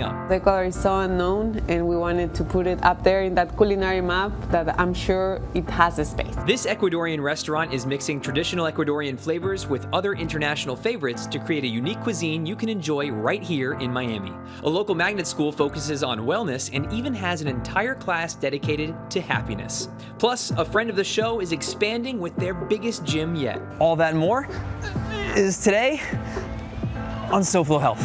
up. Ecuador is so unknown, and we wanted to put it up there in that culinary map that I'm sure it has a space. This Ecuadorian restaurant is mixing traditional Ecuadorian flavors with other international favorites to create a unique cuisine you can enjoy right here in Miami. A local magnet school focuses on wellness and even has an entire class dedicated to happiness. Plus, a friend of the show is expanding with their biggest gym yet. All that and more is today on SoFlo Health.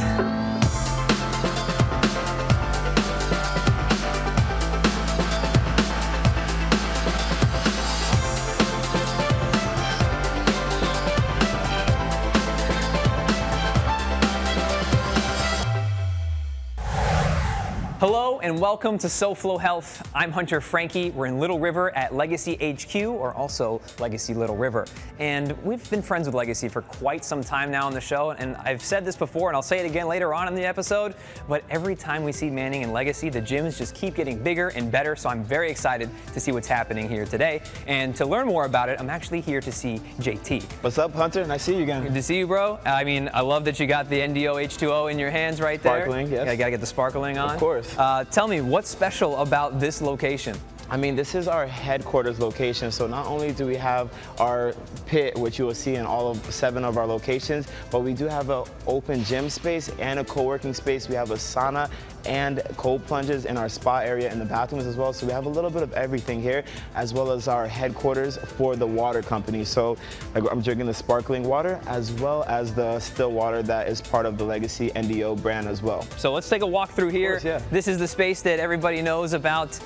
Hello and welcome to SoFlo Health. I'm Hunter Frankie. We're in Little River at Legacy HQ, or also Legacy Little River. And we've been friends with Legacy for quite some time now on the show, and I've said this before and I'll say it again later on in the episode, but every time we see Manning and Legacy, the gyms just keep getting bigger and better, so I'm very excited to see what's happening here today. And to learn more about it, I'm actually here to see JT. What's up, Hunter? Nice to see you again. Good to see you, bro. I mean, I love that you got the NDO H2O in your hands right there. Sparkling, yes. Yeah, gotta get the sparkling on. Of course. Tell me, what's special about this location? I mean, this is our headquarters location, so not only do we have our pit, which you will see in all of 7 of our locations, but we do have an open gym space and a co-working space. We have a sauna and cold plunges in our spa area and the bathrooms as well. So we have a little bit of everything here, as well as our headquarters for the water company. So I'm drinking the sparkling water as well as the still water that is part of the Legacy NDO brand as well. So let's take a walk through here. Of course, yeah. This is the space that everybody knows about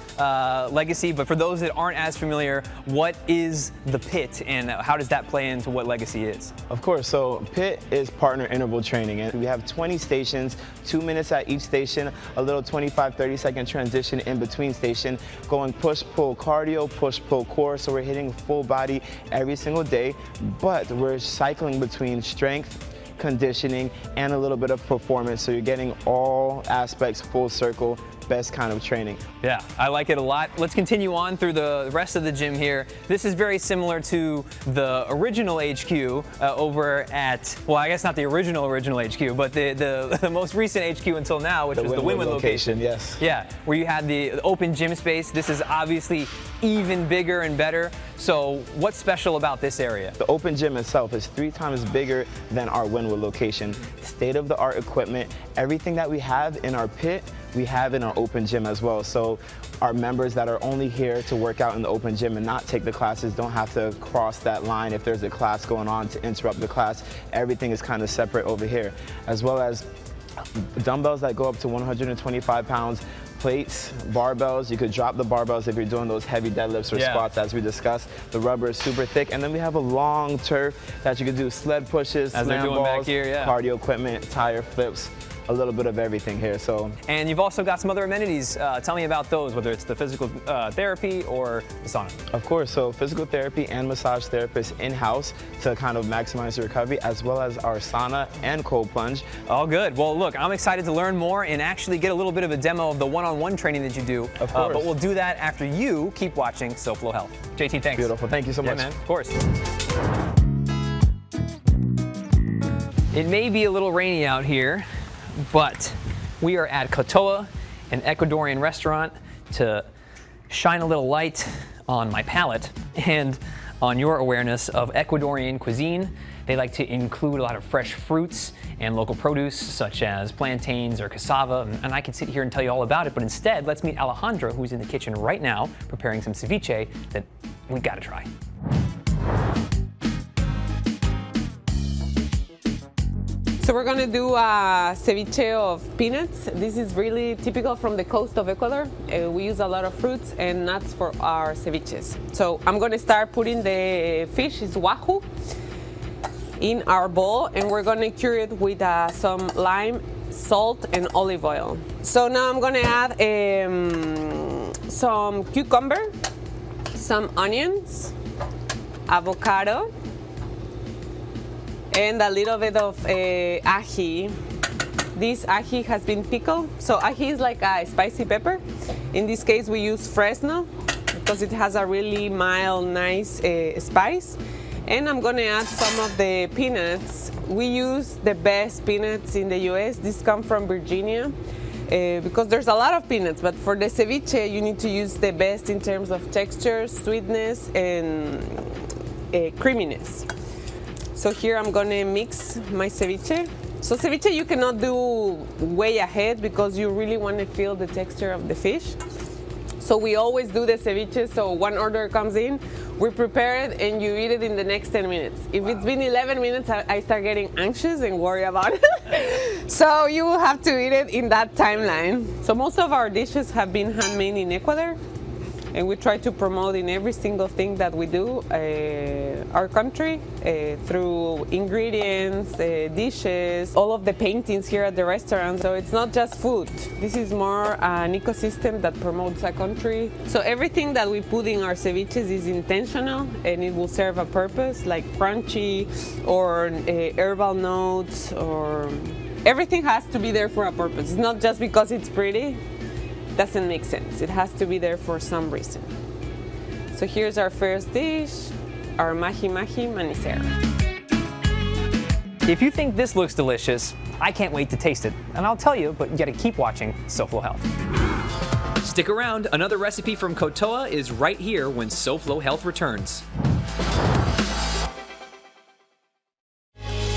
Legacy, but for those that aren't as familiar, what is the pit and how does that play into what Legacy is? Of course, so PIT is partner interval training, and we have 20 stations, 2 minutes at each station, a little 25-30 second transition in between station, going push-pull cardio, push-pull core, so we're hitting full body every single day, but we're cycling between strength, conditioning, and a little bit of performance, so you're getting all aspects full circle, best kind of training. Yeah, I like it a lot. Let's continue on through the rest of the gym here. This is very similar to the original HQ over at, well, I guess not the original HQ, but the most recent HQ until now, which was the Wynwood location. Yes. Yeah, where you had the open gym space. This is obviously even bigger and better. So what's special about this area? The open gym itself is 3 times bigger than our Wynwood location. State-of-the-art equipment. Everything that we have in our pit, we have in our open gym as well. So our members that are only here to work out in the open gym and not take the classes don't have to cross that line if there's a class going on to interrupt the class. Everything is kind of separate over here, as well as dumbbells that go up to 125 pounds, plates, barbells. You could drop the barbells if you're doing those heavy deadlifts or squats, as we discussed. The rubber is super thick, and then we have a long turf that you could do sled pushes, as slam they're doing balls, back here, yeah. cardio equipment, tire flips, a little bit of everything here. So, and you've also got some other amenities. Tell me about those, whether it's the physical therapy or the sauna. Of course, so physical therapy and massage therapists in-house to kind of maximize the recovery, as well as our sauna and cold plunge. All good. Well, look, I'm excited to learn more and actually get a little bit of a demo of the one-on-one training that you do. Of course. But we'll do that after you keep watching SoFlo Health. JT, thanks. Beautiful. Thank you so much. Yeah, man. Of course. It may be a little rainy out here, but we are at Kotoa, an Ecuadorian restaurant, to shine a little light on my palate and on your awareness of Ecuadorian cuisine. They like to include a lot of fresh fruits and local produce, such as plantains or cassava, and I could sit here and tell you all about it, but instead, let's meet Alejandra, who's in the kitchen right now preparing some ceviche that we gotta try. So we're gonna do a ceviche of peanuts. This is really typical from the coast of Ecuador. We use a lot of fruits and nuts for our ceviches. So I'm gonna start putting the fish, it's wahoo, in our bowl, and we're gonna cure it with some lime, salt, and olive oil. So now I'm gonna add some cucumber, some onions, avocado, and a little bit of ají. This ají has been pickled. So ají is like a spicy pepper. In this case, we use Fresno because it has a really mild, nice spice. And I'm gonna add some of the peanuts. We use the best peanuts in the US. These come from Virginia. because there's a lot of peanuts, but for the ceviche, you need to use the best in terms of texture, sweetness, and creaminess. So here I'm gonna mix my ceviche. So ceviche you cannot do way ahead because you really want to feel the texture of the fish. So we always do the ceviche, so one order comes in, we prepare it, and you eat it in the next 10 minutes. If it's been 11 minutes, I start getting anxious and worry about it. So you will have to eat it in that timeline. So most of our dishes have been handmade in Ecuador, and we try to promote in every single thing that we do our country through ingredients, dishes, all of the paintings here at the restaurant. So it's not just food. This is more an ecosystem that promotes a country. So everything that we put in our ceviches is intentional, and it will serve a purpose, like crunchy or herbal notes, or everything has to be there for a purpose. It's not just because it's pretty. Doesn't make sense. It has to be there for some reason. So here's our first dish, our mahi mahi manicera. If you think this looks delicious, I can't wait to taste it. And I'll tell you, but you gotta keep watching SoFlo Health. Stick around, another recipe from Kotoa is right here when SoFlo Health returns.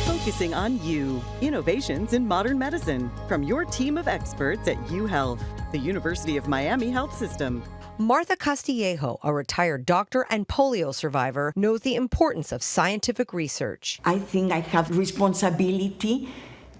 Focusing on you. Innovations in modern medicine from your team of experts at UHealth, the University of Miami Health System. Martha Castillejo, a retired doctor and polio survivor, knows the importance of scientific research. I think I have responsibility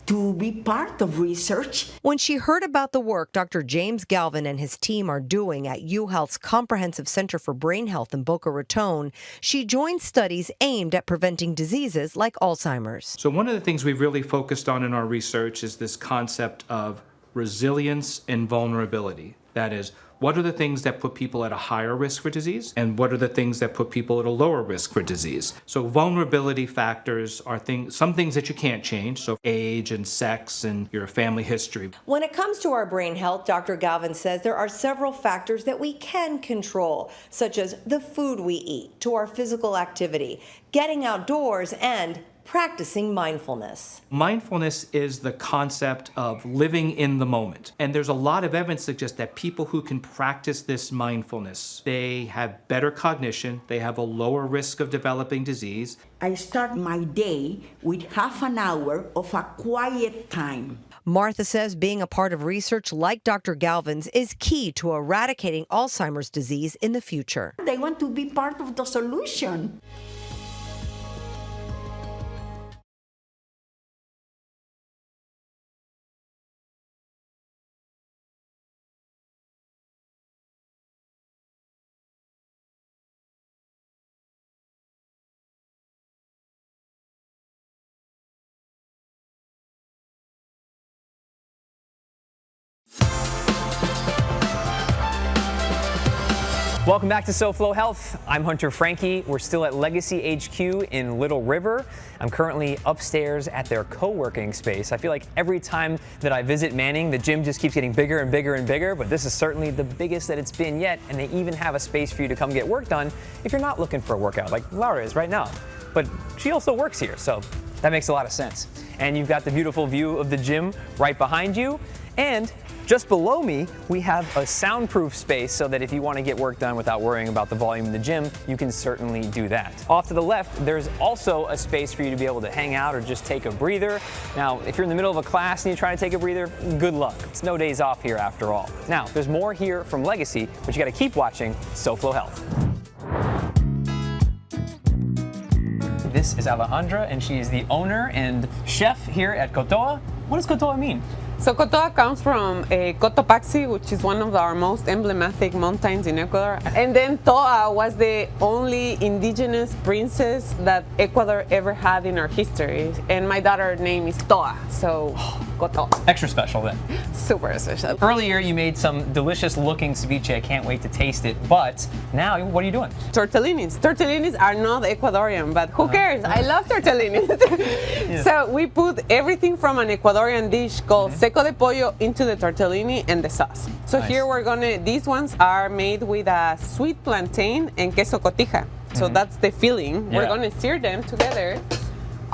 to be part of research. When she heard about the work Dr. James Galvin and his team are doing at UHealth's Comprehensive Center for Brain Health in Boca Raton, she joined studies aimed at preventing diseases like Alzheimer's. So one of the things we've really focused on in our research is this concept of resilience and vulnerability. That is, what are the things that put people at a higher risk for disease, and what are the things that put people at a lower risk for disease? So vulnerability factors are some things that you can't change, so age and sex and your family history. When it comes to our brain health, Dr. Galvin says there are several factors that we can control, such as the food we eat, to our physical activity, getting outdoors, and practicing mindfulness. Mindfulness is the concept of living in the moment. And there's a lot of evidence that suggests that people who can practice this mindfulness, they have better cognition, they have a lower risk of developing disease. I start my day with half an hour of a quiet time. Martha says being a part of research like Dr. Galvin's is key to eradicating Alzheimer's disease in the future. They want to be part of the solution. Welcome back to SoFlo Health. I'm Hunter Frankie. We're still at Legacy HQ in Little River. I'm currently upstairs at their co-working space. I feel like every time that I visit Manning, the gym just keeps getting bigger and bigger and bigger, but this is certainly the biggest that it's been yet, and they even have a space for you to come get work done if you're not looking for a workout, like Laura is right now. But she also works here, so that makes a lot of sense. And you've got the beautiful view of the gym right behind you, and just below me, we have a soundproof space so that if you want to get work done without worrying about the volume in the gym, you can certainly do that. Off to the left, there's also a space for you to be able to hang out or just take a breather. Now, if you're in the middle of a class and you're trying to take a breather, good luck. It's no days off here after all. Now, there's more here from Legacy, but you got to keep watching SoFlo Health. This is Alejandra, and she is the owner and chef here at Kotoa. What does Kotoa mean? So Kotoa comes from Cotopaxi, which is one of our most emblematic mountains in Ecuador. And then Toa was the only indigenous princess that Ecuador ever had in our history. And my daughter's name is Toa, so Kotoa. Extra special then. Super special. Earlier you made some delicious looking ceviche. I can't wait to taste it. But now, what are you doing? Tortellinis. Tortellinis are not Ecuadorian, but who cares? I love tortellinis. Yeah. So we put everything from an Ecuadorian dish called seco de pollo into the tortellini and the sauce. So Nice. here these ones are made with a sweet plantain and queso cotija. So that's the filling. We're Yeah. gonna sear them together.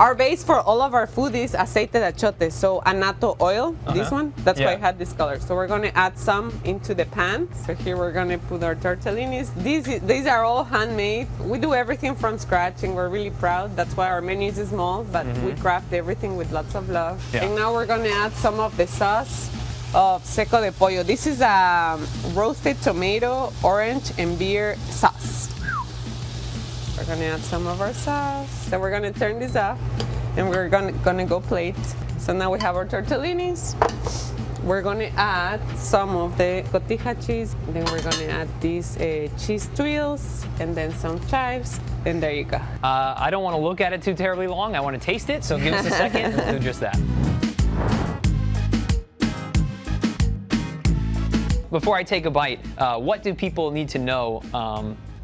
Our base for all of our food is aceite de achote, so annatto oil, this one. That's why Yeah. it had this color. So we're going to add some into the pan. So here we're going to put our tortellinis. These are all handmade. We do everything from scratch, and we're really proud. That's why our menu is small, but we craft everything with lots of love. Yeah. And now we're going to add some of the sauce of seco de pollo. This is a roasted tomato, orange, and beer sauce. We're gonna add some of our sauce. Then we're gonna turn this off, and we're gonna go plate. So now we have our tortellinis. We're gonna add some of the cotija cheese. Then we're gonna add these cheese twirls, and then some chives. And there you go. I don't want to look at it too terribly long. I want to taste it, so give us a second and we'll do just that. Before I take a bite, what do people need to know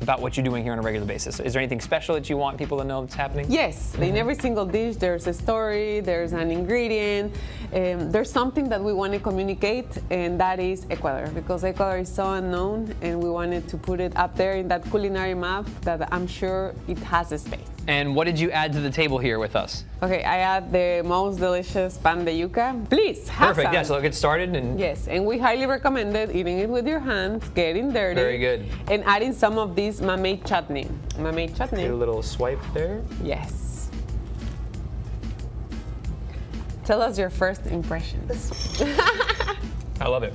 about what you're doing here on a regular basis? Is there anything special that you want people to know that's happening? Yes, in every single dish there's a story, there's an ingredient, there's something that we want to communicate, and that is Ecuador, because Ecuador is so unknown, and we wanted to put it up there in that culinary map that I'm sure it has a space. And what did you add to the table here with us? Okay, I add the most delicious pan de yuca. Please, have Perfect, some. yeah, so let's get started. And Yes, and we highly recommend it, eating it with your hands, getting dirty. Very good. And adding some of this mamey chutney. Mamey chutney. get a little swipe there. Yes. Tell us your first impressions. I love it.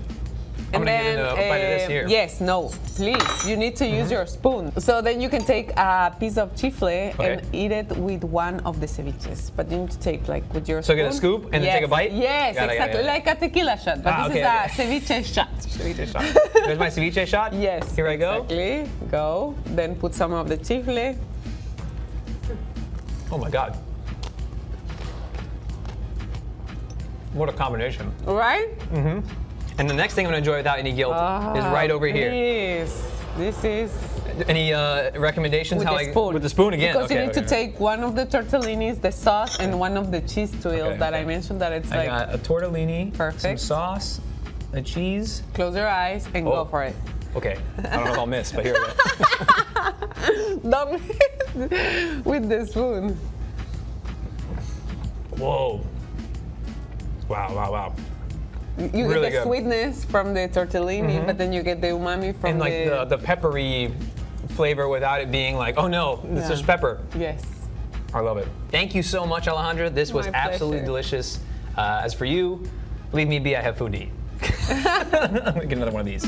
I'm gonna get into a bite of this here. Yes, no, please. You need to use your spoon. So then you can take a piece of chifle and eat it with one of the ceviches. But you need to take like with your So spoon. get a scoop and then Yes. take a bite? Yes, Got it, exactly. Like a tequila shot. But this is a ceviche shot. Ceviche shot. There's my ceviche shot? Yes. Here I go. Exactly. Go. Then put some of the chifle. Oh my God. What a combination. Right? And the next thing I'm gonna enjoy without any guilt is right over here. Yes. This is Any recommendations? with how the spoon. With the spoon again? Because okay, you need to okay. take one of the tortellinis, the sauce, and one of the cheese twirls Okay, that I okay. mentioned that it's I like, got a tortellini, some Perfect. sauce, a cheese. close your eyes and Oh. go for it. Okay, I don't know if I'll miss, but here we go. Don't miss with the spoon. Whoa. Wow, wow, wow. You Really get the good. sweetness from the tortellini, but then you get the umami from And like the peppery flavor without it being like, oh no, it's Yeah. just pepper. Yes. I love it. Thank you so much, Alejandra. This was My absolutely pleasure. delicious. As for you, leave me be, I have food to eat. I'm gonna get another one of these.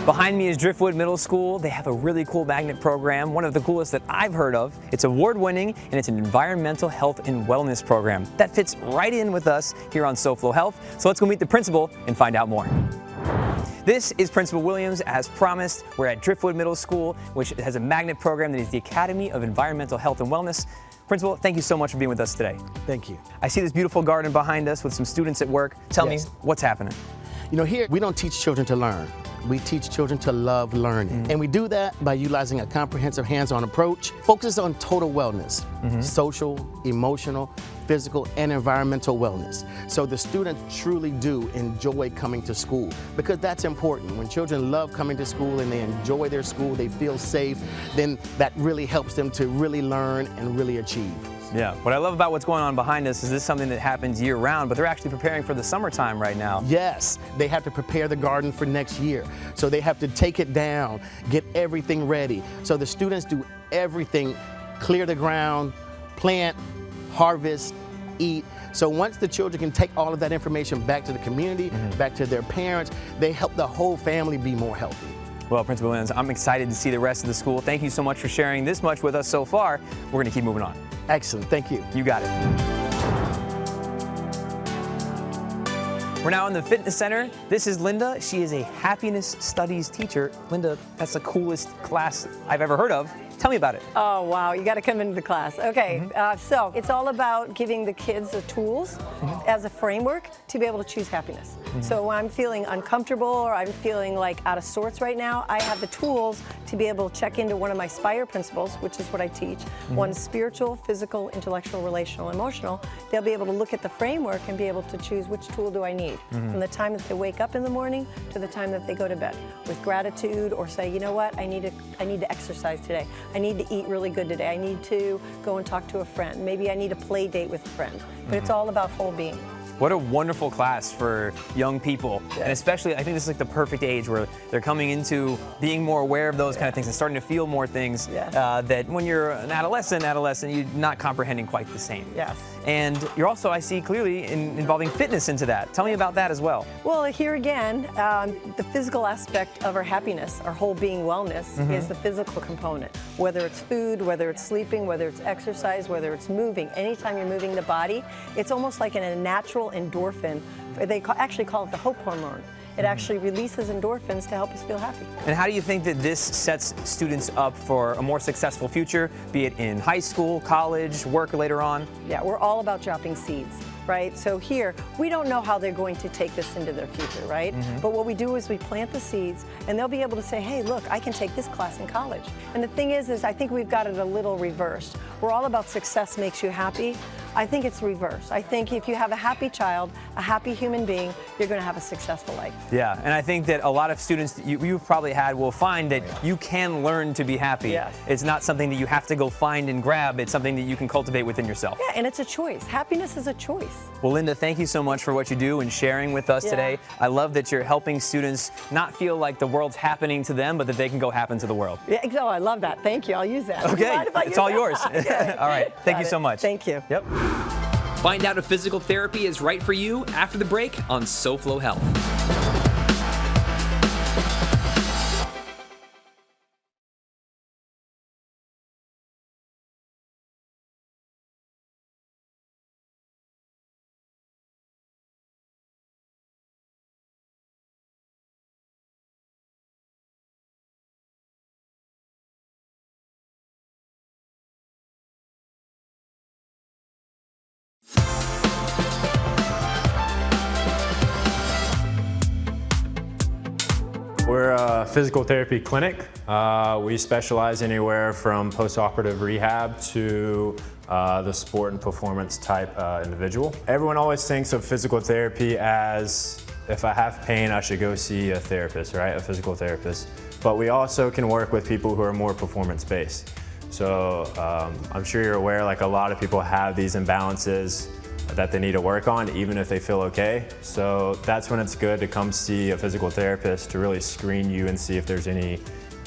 Behind me is Driftwood Middle School. They have a really cool magnet program, one of the coolest that I've heard of. It's award-winning, and it's an environmental health and wellness program that fits right in with us here on SoFlo Health. So let's go meet the principal and find out more. This is Principal Williams. As promised, we're at Driftwood Middle School, which has a magnet program that is the Academy of Environmental Health and Wellness. Principal, thank you so much for being with us today. Thank you. I see this beautiful garden behind us with some students at work. Tell Yes. me, what's happening? You know, here we don't teach children to learn. We teach children to love learning. And we do that by utilizing a comprehensive hands-on approach, focused on total wellness, social, emotional, physical, and environmental wellness. So the students truly do enjoy coming to school, because that's important. When children love coming to school and they enjoy their school, they feel safe, then that really helps them to really learn and really achieve. Yeah, what I love about what's going on behind us is this is something that happens year-round, but they're actually preparing for the summertime right now. Yes, they have to prepare the garden for next year. So they have to take it down, get everything ready. So the students do everything, clear the ground, plant, harvest, eat. So once the children can take all of that information back to the community, back to their parents, they help the whole family be more healthy. Well, Principal Williams, I'm excited to see the rest of the school. Thank you so much for sharing this much with us so far. We're gonna keep moving on. Excellent, thank you. You got it. We're now in the fitness center. This is Linda. She is a happiness studies teacher. Linda, that's the coolest class I've ever heard of. Tell me about it. Oh, wow, you got to come into the class. Okay, so it's all about giving the kids the tools as a framework to be able to choose happiness. So when I'm feeling uncomfortable or I'm feeling like out of sorts right now, I have the tools to be able to check into one of my SPIRE principles, which is what I teach. One, spiritual, physical, intellectual, relational, emotional. They'll be able to look at the framework and be able to choose which tool do I need from the time that they wake up in the morning to the time that they go to bed, with gratitude, or say, you know what, I need to exercise today. I need to eat really good today. I need to go and talk to a friend. Maybe I need a play date with a friend. But it's all about whole being. What a wonderful class for young people. And especially, I think this is like the perfect age where they're coming into being more aware of those kind of things and starting to feel more things that when you're an adolescent, you're not comprehending quite the same. Yes. And you're also, I see clearly, involving fitness into that. Tell me about that as well. Well, here again, the physical aspect of our happiness, our whole being wellness, is the physical component. Whether it's food, whether it's sleeping, whether it's exercise, whether it's moving. Anytime you're moving the body, it's almost like a natural endorphin. They actually call it the hope hormone. It actually releases endorphins to help us feel happy. And how do you think that this sets students up for a more successful future, be it in high school, college, work later on? Yeah, we're all about dropping seeds, right? So here, we don't know how they're going to take this into their future, right? But what we do is we plant the seeds, and they'll be able to say, hey, look, I can take this class in college. And the thing is I think we've got it a little reversed. We're all about success makes you happy. I think it's reverse. I think if you have a happy child, a happy human being, you're going to have a successful life. Yeah, and I think that a lot of students that you've probably had will find that you can learn to be happy. Yes. It's not something that you have to go find and grab. It's something that you can cultivate within yourself. Yeah, and it's a choice. Happiness is a choice. Well, Linda, thank you so much for what you do and sharing with us today. I love that you're helping students not feel like the world's happening to them, but that they can go happen to the world. Yeah, oh, I love that. Thank you. I'll use that. Okay, it's all yours. Okay. All right, thank you so much. Thank you. Yep. Find out if physical therapy is right for you after the break on SoFlo Health. We're a physical therapy clinic. We specialize anywhere from post-operative rehab to the sport and performance type individual. Everyone always thinks of physical therapy as, if I have pain, I should go see a therapist, right? A physical therapist. But we also can work with people who are more performance-based. So I'm sure you're aware, like a lot of people have these imbalances that they need to work on, even if they feel okay. So that's when it's good to come see a physical therapist to really screen you and see if there's any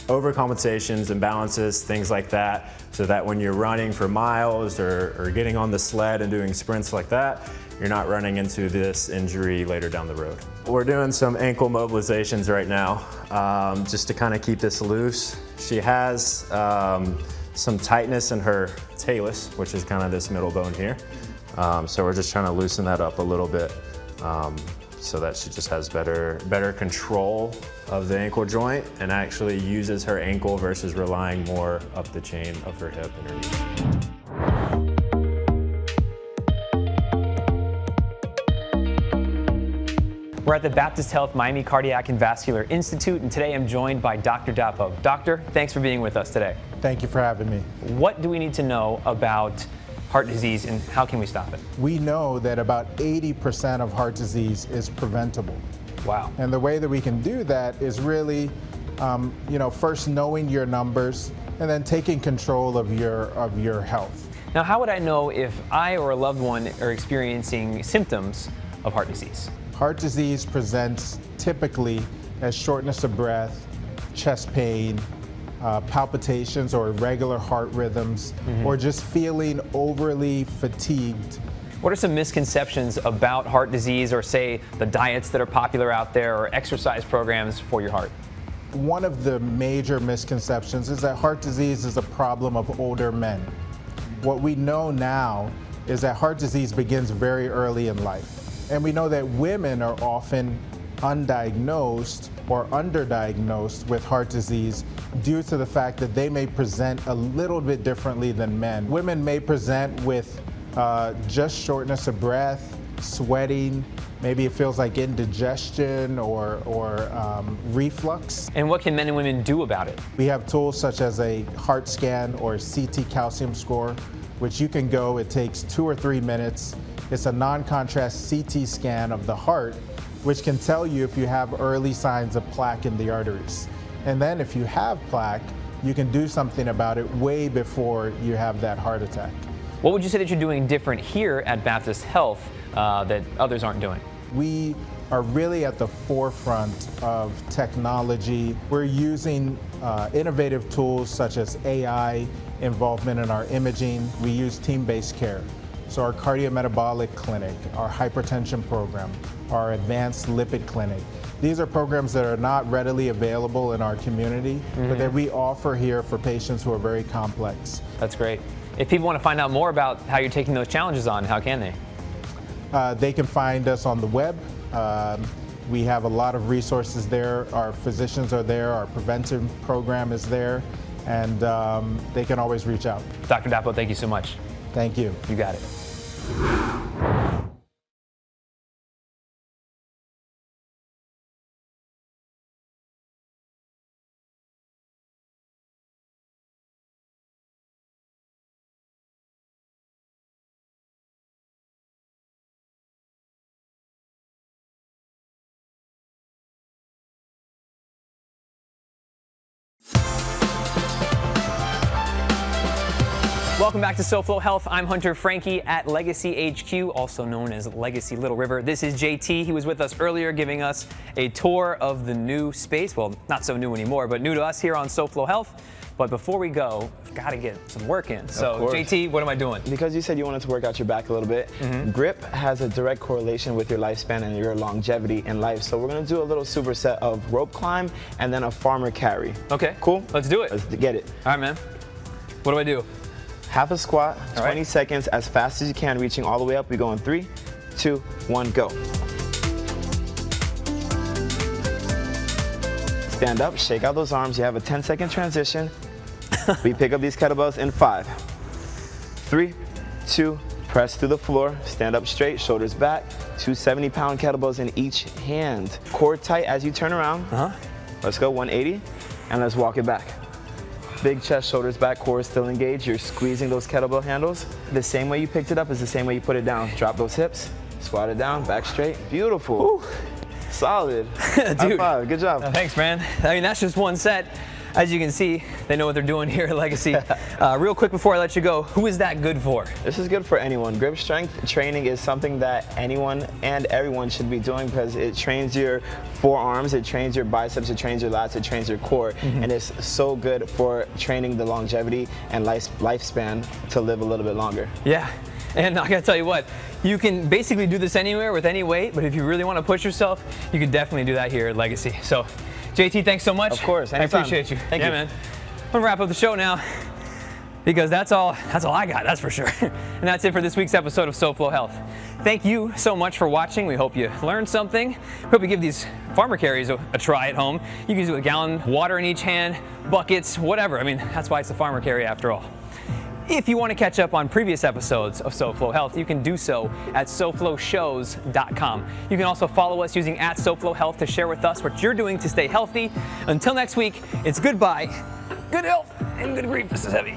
overcompensations, imbalances, things like that, so that when you're running for miles or getting on the sled and doing sprints like that, you're not running into this injury later down the road. We're doing some ankle mobilizations right now, just to kind of keep this loose. She has some tightness in her talus, which is kind of this middle bone here. So we're just trying to loosen that up a little bit so that she just has better control of the ankle joint and actually uses her ankle versus relying more up the chain of her hip and her knee. We're at the Baptist Health Miami Cardiac and Vascular Institute, and today I'm joined by Dr. Dapo. Doctor, thanks for being with us today. Thank you for having me. What do we need to know about heart disease and how can we stop it? We know that about 80% of heart disease is preventable. Wow. And the way that we can do that is really, first knowing your numbers and then taking control of your health. Now, how would I know if I or a loved one are experiencing symptoms of heart disease? Heart disease presents typically as shortness of breath, chest pain, palpitations or irregular heart rhythms, or just feeling overly fatigued. What are some misconceptions about heart disease, or say the diets that are popular out there or exercise programs for your heart? One of the major misconceptions is that heart disease is a problem of older men. What we know now is that heart disease begins very early in life. And we know that women are often undiagnosed or underdiagnosed with heart disease due to the fact that they may present a little bit differently than men. Women may present with just shortness of breath, sweating, maybe it feels like indigestion or reflux. And what can men and women do about it? We have tools such as a heart scan or a CT calcium score, which you can go, it takes 2 or 3 minutes. It's a non-contrast CT scan of the heart, which can tell you if you have early signs of plaque in the arteries. And then if you have plaque, you can do something about it way before you have that heart attack. What would you say that you're doing different here at Baptist Health that others aren't doing? We are really at the forefront of technology. We're using innovative tools such as AI involvement in our imaging. We use team-based care. So our cardiometabolic clinic, our hypertension program, our advanced lipid clinic. These are programs that are not readily available in our community, but that we offer here for patients who are very complex. That's great. If people want to find out more about how you're taking those challenges on, how can they? They can find us on the web. We have a lot of resources there. Our physicians are there. Our preventive program is there. And they can always reach out. Dr. Dapo, thank you so much. Thank you. You got it. Welcome back to SoFlo Health. I'm Hunter Frankie at Legacy HQ, also known as Legacy Little River. This is JT. He was with us earlier giving us a tour of the new space. Well, not so new anymore, but new to us here on SoFlo Health. But before we go, got to get some work in. So JT, what am I doing? Because you said you wanted to work out your back a little bit, grip has a direct correlation with your lifespan and your longevity in life. So we're going to do a little superset of rope climb and then a farmer carry. Okay. Cool? Let's do it. Let's get it. All right, man. What do I do? Half a squat, 20 seconds, as fast as you can, reaching all the way up. We go in 3, 2, 1, go. Stand up, shake out those arms. You have a 10-second transition. We pick up these kettlebells in 5, 3, 2, press through the floor, stand up straight, shoulders back, 2 70-pound kettlebells in each hand. Core tight as you turn around. Let's go, 180, and let's walk it back. Big chest, shoulders back, core is still engaged. You're squeezing those kettlebell handles. The same way you picked it up is the same way you put it down. Drop those hips, squat it down, back straight. Beautiful. Ooh. Solid. Dude. High five. Good job. Thanks, man. I mean, that's just one set. As you can see, they know what they're doing here at Legacy. Real quick before I let you go, who is that good for? This is good for anyone. Grip strength training is something that anyone and everyone should be doing because it trains your forearms, it trains your biceps, it trains your lats, it trains your core, and it's so good for training the longevity and lifespan to live a little bit longer. Yeah. And I gotta tell you what, you can basically do this anywhere with any weight, but if you really want to push yourself, you can definitely do that here at Legacy. So, JT, thanks so much. Of course, I anytime. appreciate you. Thank you. Man. I'm gonna wrap up the show now because that's all I got, that's for sure. And that's it for this week's episode of SoFlo Health. Thank you so much for watching. We hope you learned something. We hope you give these farmer carries a try at home. You can do a gallon of water in each hand, buckets, whatever. I mean, that's why it's a farmer carry after all. If you want to catch up on previous episodes of SoFlo Health, you can do so at SoFloShows.com. You can also follow us using @SoFlo Health to share with us what you're doing to stay healthy. Until next week, it's goodbye, good health, and good grief. This is heavy.